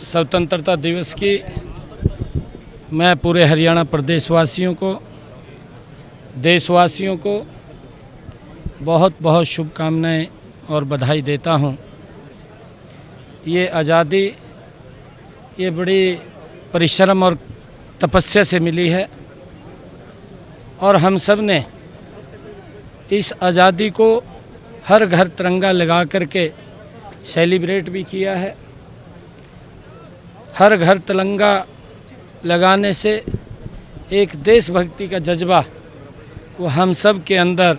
स्वतंत्रता दिवस की मैं पूरे हरियाणा प्रदेशवासियों को, देशवासियों को बहुत बहुत शुभकामनाएं और बधाई देता हूं। ये आज़ादी ये बड़ी परिश्रम और तपस्या से मिली है और हम सब ने इस आज़ादी को हर घर तिरंगा लगा करके सेलिब्रेट भी किया है। हर घर तिरंगा लगाने से एक देशभक्ति का जज्बा वो हम सब के अंदर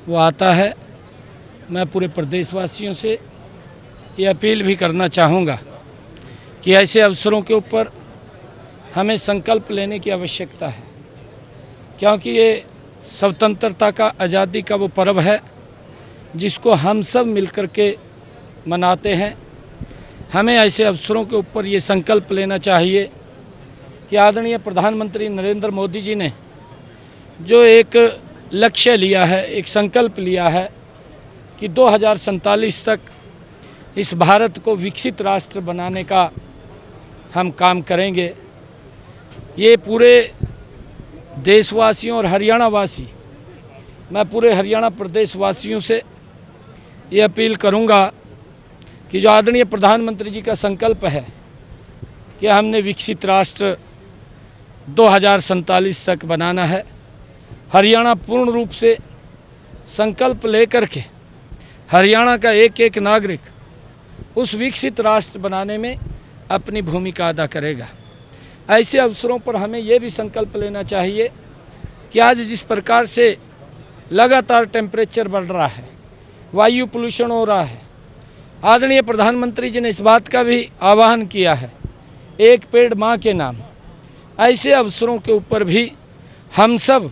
वो आता है। मैं पूरे प्रदेशवासियों से ये अपील भी करना चाहूँगा कि ऐसे अवसरों के ऊपर हमें संकल्प लेने की आवश्यकता है, क्योंकि ये स्वतंत्रता का, आज़ादी का वो पर्व है जिसको हम सब मिलकर के मनाते हैं। हमें ऐसे अवसरों के ऊपर ये संकल्प लेना चाहिए कि आदरणीय प्रधानमंत्री नरेंद्र मोदी जी ने जो एक लक्ष्य लिया है, एक संकल्प लिया है कि 2047 तक इस भारत को विकसित राष्ट्र बनाने का हम काम करेंगे। ये पूरे देशवासियों और हरियाणा वासी, मैं पूरे हरियाणा प्रदेशवासियों से ये अपील करूंगा कि जो आदरणीय प्रधानमंत्री जी का संकल्प है कि हमने विकसित राष्ट्र 2047 तक बनाना है, हरियाणा पूर्ण रूप से संकल्प लेकर के हरियाणा का एक एक नागरिक उस विकसित राष्ट्र बनाने में अपनी भूमिका अदा करेगा। ऐसे अवसरों पर हमें ये भी संकल्प लेना चाहिए कि आज जिस प्रकार से लगातार टेम्परेचर बढ़ रहा है, वायु पोल्यूशन हो रहा है, आदरणीय प्रधानमंत्री जी ने इस बात का भी आह्वान किया है, एक पेड़ माँ के नाम। ऐसे अवसरों के ऊपर भी हम सब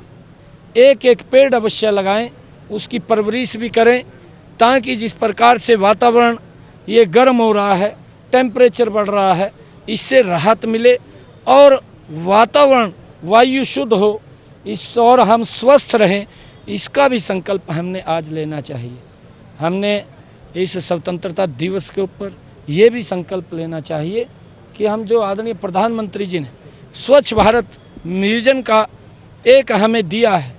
एक एक पेड़ अवश्य लगाएं, उसकी परवरिश भी करें, ताकि जिस प्रकार से वातावरण ये गर्म हो रहा है, टेम्परेचर बढ़ रहा है, इससे राहत मिले और वातावरण वायु शुद्ध हो, इस और हम स्वस्थ रहें, इसका भी संकल्प हमने आज लेना चाहिए। हमने इस स्वतंत्रता दिवस के ऊपर ये भी संकल्प लेना चाहिए कि हम जो आदरणीय प्रधानमंत्री जी ने स्वच्छ भारत विजन का एक हमें दिया है,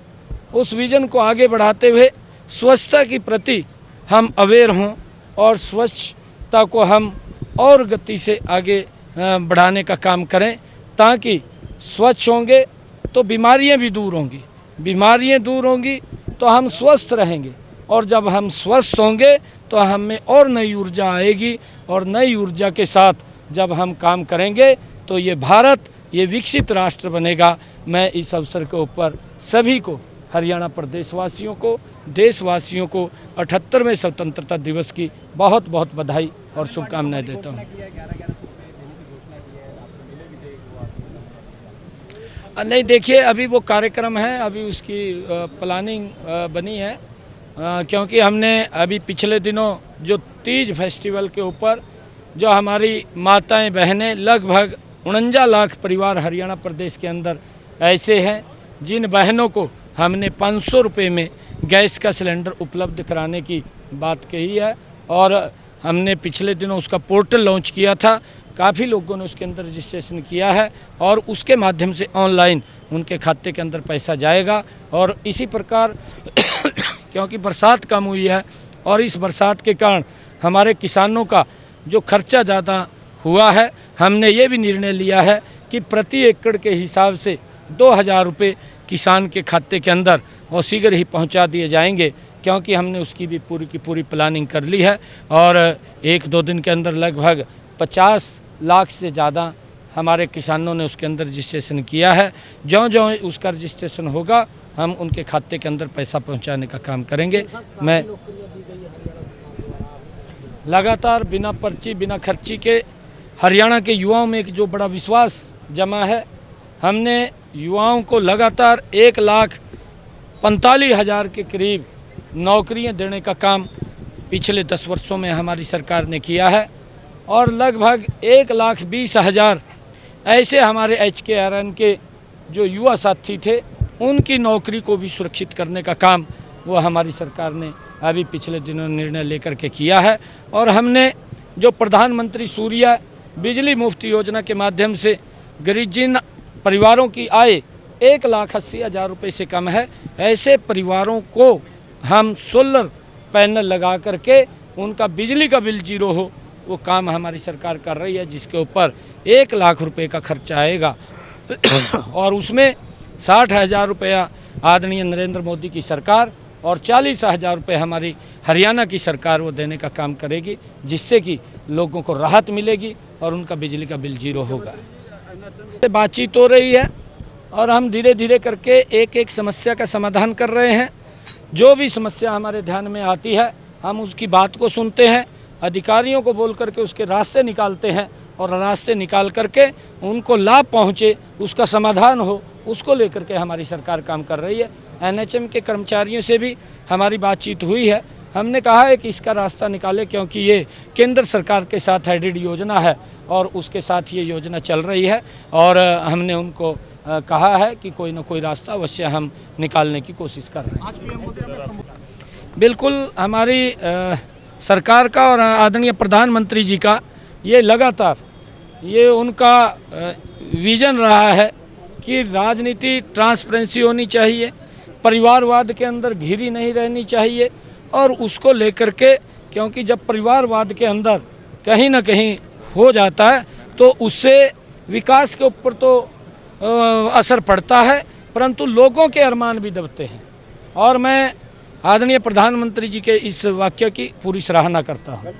उस विजन को आगे बढ़ाते हुए स्वच्छता के प्रति हम अवेयर हों और स्वच्छता को हम और गति से आगे बढ़ाने का काम करें, ताकि स्वच्छ होंगे तो बीमारियां भी दूर होंगी, बीमारियां दूर होंगी तो हम स्वस्थ रहेंगे, और जब हम स्वस्थ होंगे तो हम में और नई ऊर्जा आएगी, और नई ऊर्जा के साथ जब हम काम करेंगे तो ये भारत ये विकसित राष्ट्र बनेगा। मैं इस अवसर के ऊपर सभी को, हरियाणा प्रदेशवासियों को, देशवासियों को 78वें स्वतंत्रता दिवस की बहुत बहुत बधाई और शुभकामनाएं देता हूँ। नहीं, देखिए अभी वो कार्यक्रम है, अभी उसकी प्लानिंग बनी है, क्योंकि हमने अभी पिछले दिनों जो तीज फेस्टिवल के ऊपर जो हमारी माताएं बहनें, लगभग 49 लाख परिवार हरियाणा प्रदेश के अंदर ऐसे हैं जिन बहनों को हमने 500 रुपये में गैस का सिलेंडर उपलब्ध कराने की बात कही है, और हमने पिछले दिनों उसका पोर्टल लॉन्च किया था। काफ़ी लोगों ने उसके अंदर रजिस्ट्रेशन किया है और उसके माध्यम से ऑनलाइन उनके खाते के अंदर पैसा जाएगा। और इसी प्रकार क्योंकि बरसात कम हुई है और इस बरसात के कारण हमारे किसानों का जो खर्चा ज़्यादा हुआ है, हमने ये भी निर्णय लिया है कि प्रति एकड़ के हिसाब से 2000 रुपये किसान के खाते के अंदर और शीघ्र ही पहुंचा दिए जाएंगे, क्योंकि हमने उसकी भी पूरी की पूरी प्लानिंग कर ली है। और 1-2 दिन के अंदर लगभग 50 लाख से ज़्यादा हमारे किसानों ने उसके अंदर रजिस्ट्रेशन किया है। ज्यों-ज्यों उसका रजिस्ट्रेशन होगा हम उनके खाते के अंदर पैसा पहुंचाने का काम करेंगे। मैं लगातार बिना पर्ची, बिना खर्ची के हरियाणा के युवाओं में एक जो बड़ा विश्वास जमा है, हमने युवाओं को लगातार 1,45,000 के करीब नौकरियां देने का काम पिछले 10 वर्षों में हमारी सरकार ने किया है, और लगभग 1,20,000 ऐसे हमारे HKRN के जो युवा साथी थे उनकी नौकरी को भी सुरक्षित करने का काम वो हमारी सरकार ने अभी पिछले दिनों निर्णय लेकर के किया है। और हमने जो प्रधानमंत्री सूर्या बिजली मुफ्त योजना के माध्यम से गरीब जिन परिवारों की आय 1,80,000 रुपये से कम है, ऐसे परिवारों को हम सोलर पैनल लगा करके उनका बिजली का बिल जीरो हो, वो काम हमारी सरकार कर रही है, जिसके ऊपर 1 लाख रुपए का खर्चा आएगा और उसमें 60,000 रुपया आदरणीय नरेंद्र मोदी की सरकार और 40,000 रुपये हमारी हरियाणा की सरकार वो देने का काम करेगी, जिससे कि लोगों को राहत मिलेगी और उनका बिजली का बिल जीरो होगा। बातचीत हो रही है और हम धीरे धीरे करके एक एक समस्या का समाधान कर रहे हैं। जो भी समस्या हमारे ध्यान में आती है हम उसकी बात को सुनते हैं, अधिकारियों को बोल करके उसके रास्ते निकालते हैं और रास्ते निकाल करके उनको लाभ पहुँचे, उसका समाधान हो, उसको लेकर के हमारी सरकार काम कर रही है। एनएचएम के कर्मचारियों से भी हमारी बातचीत हुई है। हमने कहा है कि इसका रास्ता निकाले, क्योंकि ये केंद्र सरकार के साथ हेडेड योजना है और उसके साथ ये योजना चल रही है और हमने उनको कहा है कि कोई ना कोई रास्ता अवश्य हम निकालने की कोशिश कर रहे हैं। बिल्कुल हमारी सरकार का और आदरणीय प्रधानमंत्री जी का ये लगातार ये उनका विजन रहा है कि राजनीति ट्रांसपेरेंसी होनी चाहिए, परिवारवाद के अंदर घिरी नहीं रहनी चाहिए और उसको लेकर के, क्योंकि जब परिवारवाद के अंदर कहीं ना कहीं हो जाता है तो उससे विकास के ऊपर तो असर पड़ता है, परंतु लोगों के अरमान भी दबते हैं और मैं आदरणीय प्रधानमंत्री जी के इस वाक्य की पूरी सराहना करता हूँ।